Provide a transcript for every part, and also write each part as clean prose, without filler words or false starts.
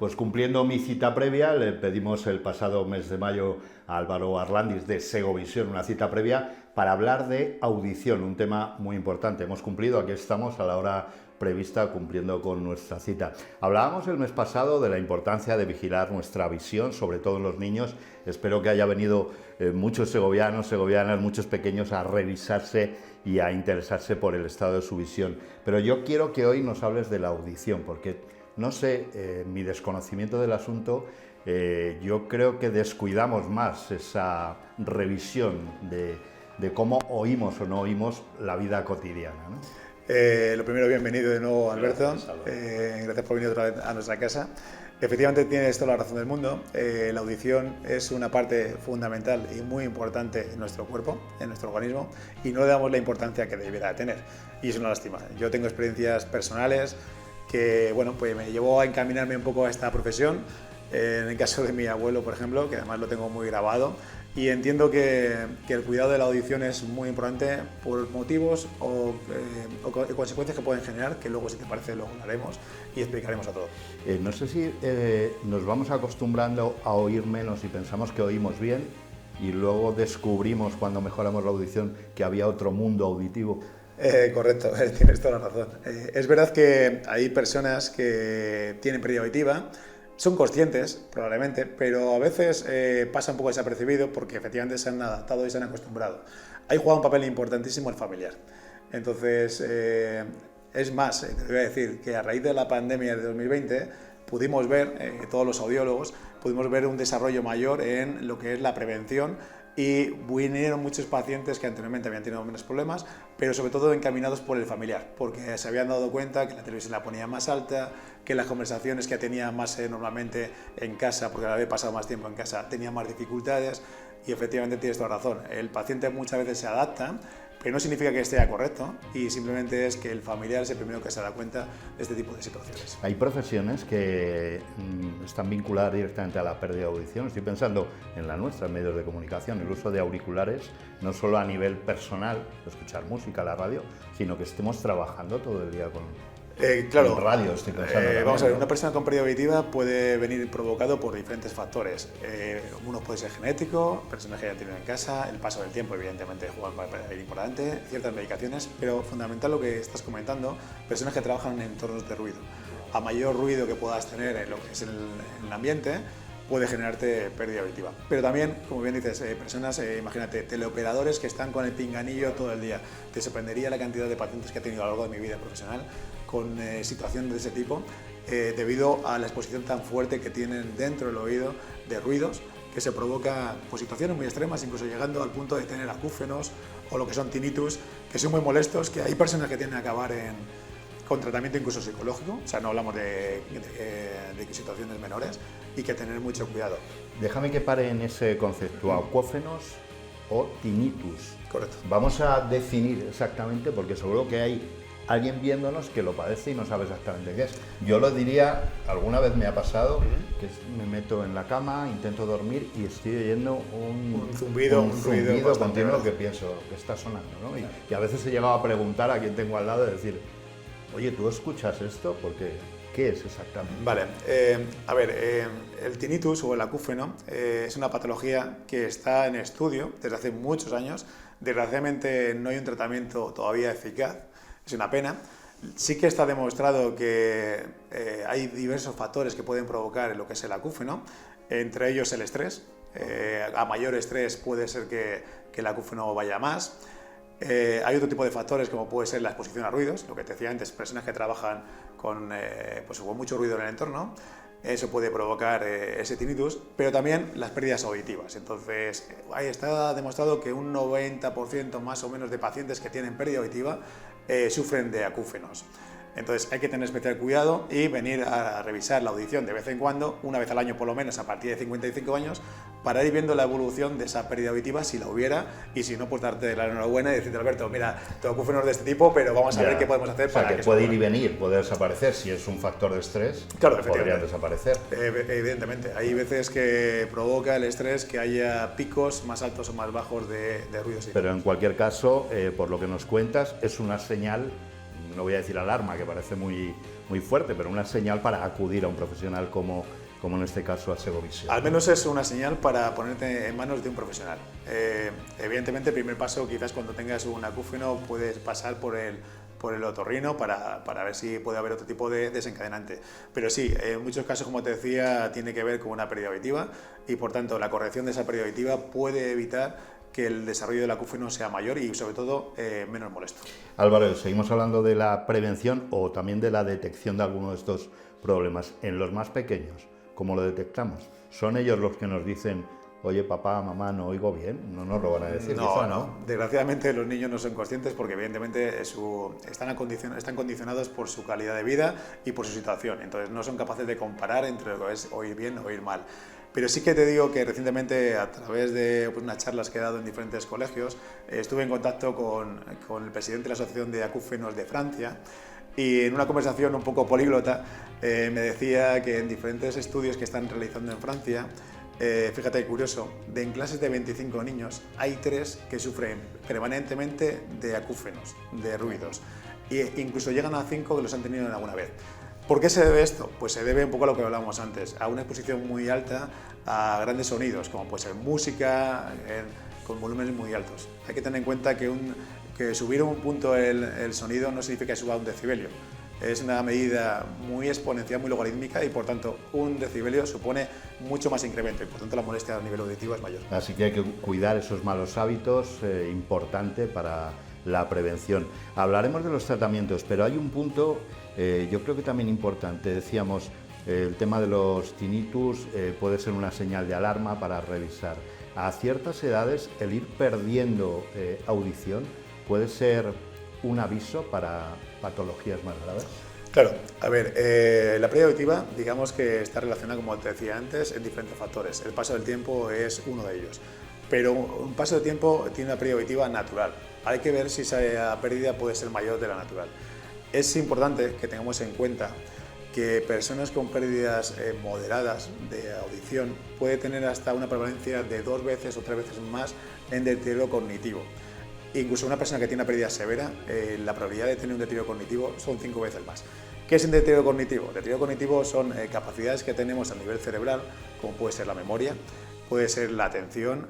Pues cumpliendo mi cita previa, le pedimos el pasado mes de mayo a Álvaro Arlandis de Segovisión una cita previa para hablar de audición, un tema muy importante. Hemos cumplido, aquí estamos a la hora prevista cumpliendo con nuestra cita. Hablábamos el mes pasado de la importancia de vigilar nuestra visión, sobre todo en los niños. Espero que haya venido muchos segovianos, segovianas, muchos pequeños a revisarse y a interesarse por el estado de su visión. Pero yo quiero que hoy nos hables de la audición, porque no sé, mi desconocimiento del asunto, yo creo que descuidamos más esa revisión de cómo oímos o no oímos la vida cotidiana, ¿no? Lo primero, bienvenido de nuevo, Alberto. Gracias por venir otra vez a nuestra casa. Efectivamente, tienes toda la razón del mundo. La audición es una parte fundamental y muy importante en nuestro cuerpo, en nuestro organismo, y no le damos la importancia que debiera tener. Y es una lástima. Yo tengo experiencias personales que, bueno, pues me llevó a encaminarme un poco a esta profesión. En el caso de mi abuelo, por ejemplo, que además lo tengo muy grabado, y entiendo que el cuidado de la audición es muy importante por motivos o consecuencias que pueden generar, que luego, si te parece, lo hablaremos y explicaremos a todos. No sé si nos vamos acostumbrando a oír menos y pensamos que oímos bien y luego descubrimos cuando mejoramos la audición que había otro mundo auditivo. Correcto, tienes toda la razón. Es verdad que hay personas que tienen pérdida auditiva, son conscientes probablemente, pero a veces pasa un poco desapercibido porque efectivamente se han adaptado y se han acostumbrado. Ahí juega un papel importantísimo el familiar. Entonces, es más, te voy a decir que a raíz de la pandemia de 2020 pudimos ver, todos los audiólogos, pudimos ver un desarrollo mayor en lo que es la prevención. Y vinieron muchos pacientes que anteriormente habían tenido menos problemas, pero sobre todo encaminados por el familiar, porque se habían dado cuenta que la televisión la ponía más alta, que las conversaciones que tenía más normalmente en casa, porque había pasado más tiempo en casa, tenía más dificultades. Y efectivamente tienes toda razón, el paciente muchas veces se adapta, pero no significa que esté correcto, y simplemente es que el familiar es el primero que se da cuenta de este tipo de situaciones. Hay profesiones que están vinculadas directamente a la pérdida de audición. Estoy pensando en la nuestra, en medios de comunicación, el uso de auriculares, no solo a nivel personal, escuchar música, la radio, sino que estemos trabajando todo el día con radio, estoy pensando. Vamos a ver, una persona con pérdida auditiva puede venir provocado por diferentes factores. Uno puede ser genético, personas que ya tienen en casa, el paso del tiempo evidentemente juega un papel importante, ciertas medicaciones, pero fundamental lo que estás comentando, personas que trabajan en entornos de ruido. A mayor ruido que puedas tener en lo que es el ambiente, puede generarte pérdida auditiva. Pero también, como bien dices, personas, imagínate, teleoperadores que están con el pinganillo todo el día. Te sorprendería la cantidad de pacientes que he tenido a lo largo de mi vida profesional con situaciones de ese tipo, debido a la exposición tan fuerte que tienen dentro del oído de ruidos, que se provoca pues, situaciones muy extremas, incluso llegando al punto de tener acúfenos o lo que son tinnitus, que son muy molestos, que hay personas que tienen que acabar con tratamiento incluso psicológico, o sea, no hablamos de situaciones menores, y que tener mucho cuidado. Déjame que pare en ese concepto, acúfenos o tinnitus. Correcto. Vamos a definir exactamente, porque seguro que hay alguien viéndonos que lo padece y no sabe exactamente qué es. Yo lo diría, alguna vez me ha pasado, que me meto en la cama, intento dormir y estoy oyendo un zumbido continuo que pienso que está sonando, ¿no? Y a veces he llegado a preguntar a quien tengo al lado y decir, oye, ¿tú escuchas esto? Porque, ¿qué es exactamente? Vale, el tinnitus o el acúfeno es una patología que está en estudio desde hace muchos años. Desgraciadamente no hay un tratamiento todavía eficaz. Es una pena. Sí que está demostrado que hay diversos factores que pueden provocar lo que es el acúfeno, entre ellos el estrés. A mayor estrés puede ser que el acúfeno vaya más. Hay otro tipo de factores como puede ser la exposición a ruidos, lo que te decía antes, personas que trabajan con mucho ruido en el entorno. Eso puede provocar ese tinnitus, pero también las pérdidas auditivas. Entonces, ahí está demostrado que un 90% más o menos de pacientes que tienen pérdida auditiva sufren de acúfenos. Entonces hay que tener especial cuidado y venir a revisar la audición de vez en cuando, una vez al año por lo menos a partir de 55 años, para ir viendo la evolución de esa pérdida auditiva si la hubiera, y si no, pues darte la enhorabuena y decirte, Alberto, mira, tengo acúfenos de este tipo, pero vamos a ver qué podemos hacer para que puede ir y venir, puede desaparecer. Si es un factor de estrés, claro, podría desaparecer. Evidentemente, hay veces que provoca el estrés que haya picos más altos o más bajos de ruidos. Pero en cualquier caso, por lo que nos cuentas, es una señal no voy a decir alarma, que parece muy fuerte, pero una señal para acudir a un profesional como en este caso a Segovisión. Al menos es una señal para ponerte en manos de un profesional. Evidentemente, el primer paso, quizás cuando tengas un acúfeno, puedes pasar por el otorrino para ver si puede haber otro tipo de desencadenante. Pero sí, en muchos casos, como te decía, tiene que ver con una pérdida auditiva y, por tanto, la corrección de esa pérdida auditiva puede evitar que el desarrollo del acúfeno sea mayor y, sobre todo, menos molesto. Álvaro, seguimos hablando de la prevención o también de la detección de alguno de estos problemas. En los más pequeños, ¿cómo lo detectamos? ¿Son ellos los que nos dicen: oye, papá, mamá, no oigo bien? No nos lo van a decir. No. Desgraciadamente los niños no son conscientes porque evidentemente están condicionados por su calidad de vida y por su situación. Entonces no son capaces de comparar entre lo que es oír bien o oír mal. Pero sí que te digo que recientemente, a través de unas charlas que he dado en diferentes colegios, estuve en contacto con el presidente de la Asociación de Acúfenos de Francia, y en una conversación un poco políglota me decía que en diferentes estudios que están realizando en Francia, fíjate, curioso, en clases de 25 niños hay 3 que sufren permanentemente de acúfenos, de ruidos, e incluso llegan a 5 que los han tenido alguna vez. ¿Por qué se debe esto? Pues se debe un poco a lo que hablábamos antes, a una exposición muy alta a grandes sonidos, como puede ser música, con volúmenes muy altos. Hay que tener en cuenta que subir un punto el sonido no significa que suba un decibelio. Es una medida muy exponencial, muy logarítmica, y por tanto un decibelio supone mucho más incremento y por tanto la molestia a nivel auditivo es mayor. Así que hay que cuidar esos malos hábitos, importante para la prevención. Hablaremos de los tratamientos, pero hay un punto yo creo que también importante. Decíamos, el tema de los tinnitus puede ser una señal de alarma para revisar. A ciertas edades el ir perdiendo audición puede ser un aviso para patologías más graves. Claro, a ver, la pérdida auditiva, digamos que está relacionada, como te decía antes, en diferentes factores. El paso del tiempo es uno de ellos, pero un paso de tiempo tiene una pérdida auditiva natural. Hay que ver si esa pérdida puede ser mayor de la natural. Es importante que tengamos en cuenta que personas con pérdidas moderadas de audición puede tener hasta una prevalencia de 2 veces o 3 veces más en deterioro cognitivo. Incluso una persona que tiene una pérdida severa, la probabilidad de tener un deterioro cognitivo son 5 veces más. ¿Qué es un deterioro cognitivo? El deterioro cognitivo son capacidades que tenemos a nivel cerebral, como puede ser la memoria, puede ser la atención,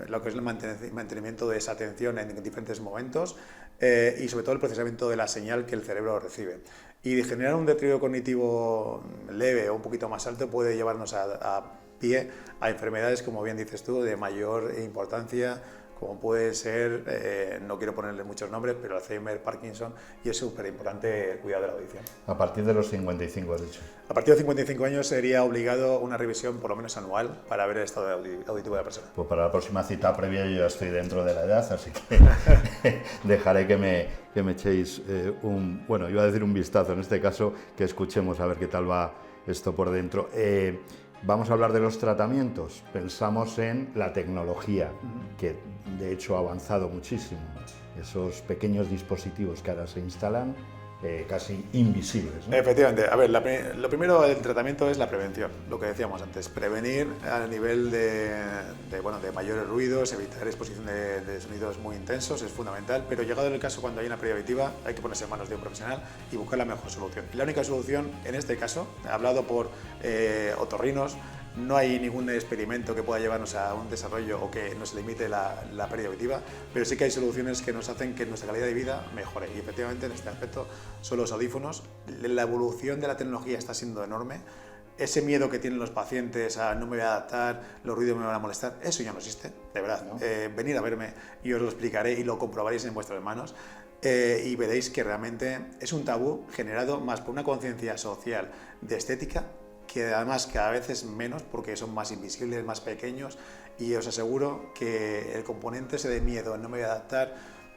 lo que es el mantenimiento de esa atención en diferentes momentos, y sobre todo el procesamiento de la señal que el cerebro recibe. Y de generar un deterioro cognitivo leve o un poquito más alto puede llevarnos a pie a enfermedades, como bien dices tú, de mayor importancia, como puede ser, no quiero ponerle muchos nombres, pero Alzheimer, Parkinson, y es súper importante el cuidado de la audición. A partir de los 55, has dicho. A partir de 55 años sería obligado una revisión por lo menos anual para ver el estado auditivo de la persona. Pues para la próxima cita previa yo ya estoy dentro de la edad, así que dejaré que me echéis bueno, iba a decir un vistazo, en este caso, que escuchemos a ver qué tal va esto por dentro. Vamos a hablar de los tratamientos. Pensamos en la tecnología, que de hecho ha avanzado muchísimo. Esos pequeños dispositivos que ahora se instalan, casi invisibles, ¿no? Efectivamente. A ver, lo primero del tratamiento es la prevención, lo que decíamos antes. Prevenir a nivel de mayores ruidos, evitar exposición de sonidos muy intensos es fundamental, pero llegado el caso, cuando hay una pérdida auditiva, hay que ponerse en manos de un profesional y buscar la mejor solución. La única solución, en este caso, hablado por otorrinos, no hay ningún experimento que pueda llevarnos a un desarrollo o que nos limite la pérdida auditiva, pero sí que hay soluciones que nos hacen que nuestra calidad de vida mejore. Y efectivamente, en este aspecto, son los audífonos. La evolución de la tecnología está siendo enorme. Ese miedo que tienen los pacientes a no me voy a adaptar, los ruidos me van a molestar, eso ya no existe, de verdad. ¿No? Venid a verme y os lo explicaré y lo comprobaréis en vuestras manos. Y veréis que realmente es un tabú generado más por una conciencia social de estética, que además cada vez es menos porque son más invisibles, más pequeños, y os aseguro que el componente ese de miedo, no me voy a adaptar,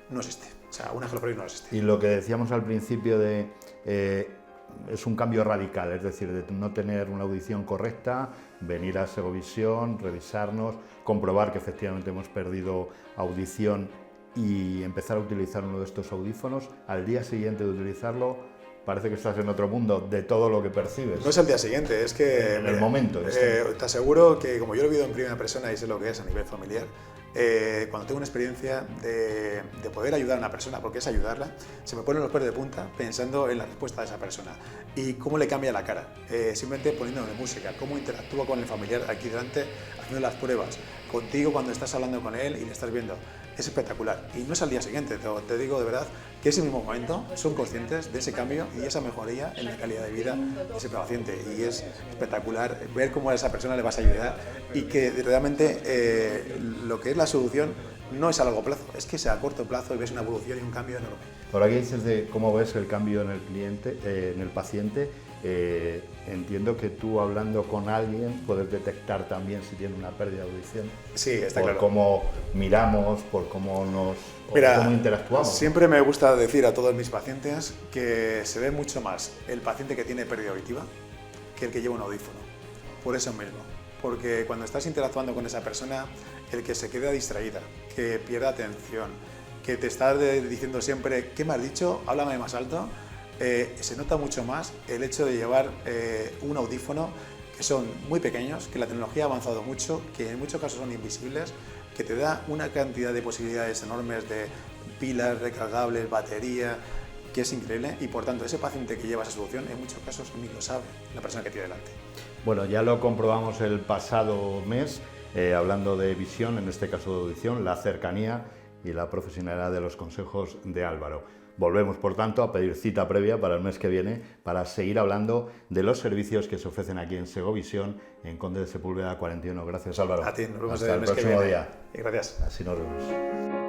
no existe. O sea, un angiografía no existe. Y lo que decíamos al principio es un cambio radical, es decir, de no tener una audición correcta, venir a Segovisión, revisarnos, comprobar que efectivamente hemos perdido audición y empezar a utilizar uno de estos audífonos. Al día siguiente de utilizarlo, parece que estás en otro mundo de todo lo que percibes. No es el día siguiente, es que... En el momento. Te aseguro que, como yo lo he vivido en primera persona y sé lo que es a nivel familiar, cuando tengo una experiencia de poder ayudar a una persona, porque es ayudarla, se me ponen los pelos de punta pensando en la respuesta de esa persona y cómo le cambia la cara, simplemente poniéndole música, cómo interactúa con el familiar aquí delante, haciendo las pruebas, contigo cuando estás hablando con él y le estás viendo. Es espectacular. Y no es al día siguiente, te digo de verdad que ese mismo momento son conscientes de ese cambio y esa mejoría en la calidad de vida de ese paciente. Y es espectacular ver cómo a esa persona le vas a ayudar y que realmente lo que es la solución no es a largo plazo, es que es a corto plazo y ves una evolución y un cambio enorme. Ahora que dices de cómo ves el cambio en el cliente, en el paciente, entiendo que tú hablando con alguien puedes detectar también si tiene una pérdida de audición. Sí, está por claro. Cómo miramos, por cómo cómo interactuamos. Siempre me gusta decir a todos mis pacientes que se ve mucho más el paciente que tiene pérdida auditiva que el que lleva un audífono. Por eso mismo. Porque cuando estás interactuando con esa persona, el que se queda distraída, que pierda atención, que te está diciendo siempre, ¿qué me has dicho? Háblame más alto. Se nota mucho más el hecho de llevar un audífono que son muy pequeños, que la tecnología ha avanzado mucho, que en muchos casos son invisibles, que te da una cantidad de posibilidades enormes de pilas recargables, batería, que es increíble y por tanto ese paciente que lleva esa solución en muchos casos ni lo sabe la persona que tiene delante. Bueno, ya lo comprobamos el pasado mes, hablando de visión, en este caso de audición, la cercanía y la profesionalidad de los consejos de Álvaro. Volvemos, por tanto, a pedir cita previa para el mes que viene para seguir hablando de los servicios que se ofrecen aquí en Segovisión, en Conde de Sepúlveda 41. Gracias, Álvaro. A ti, nos vemos hasta el mes que próximo viene. día. Y gracias. Así nos vemos.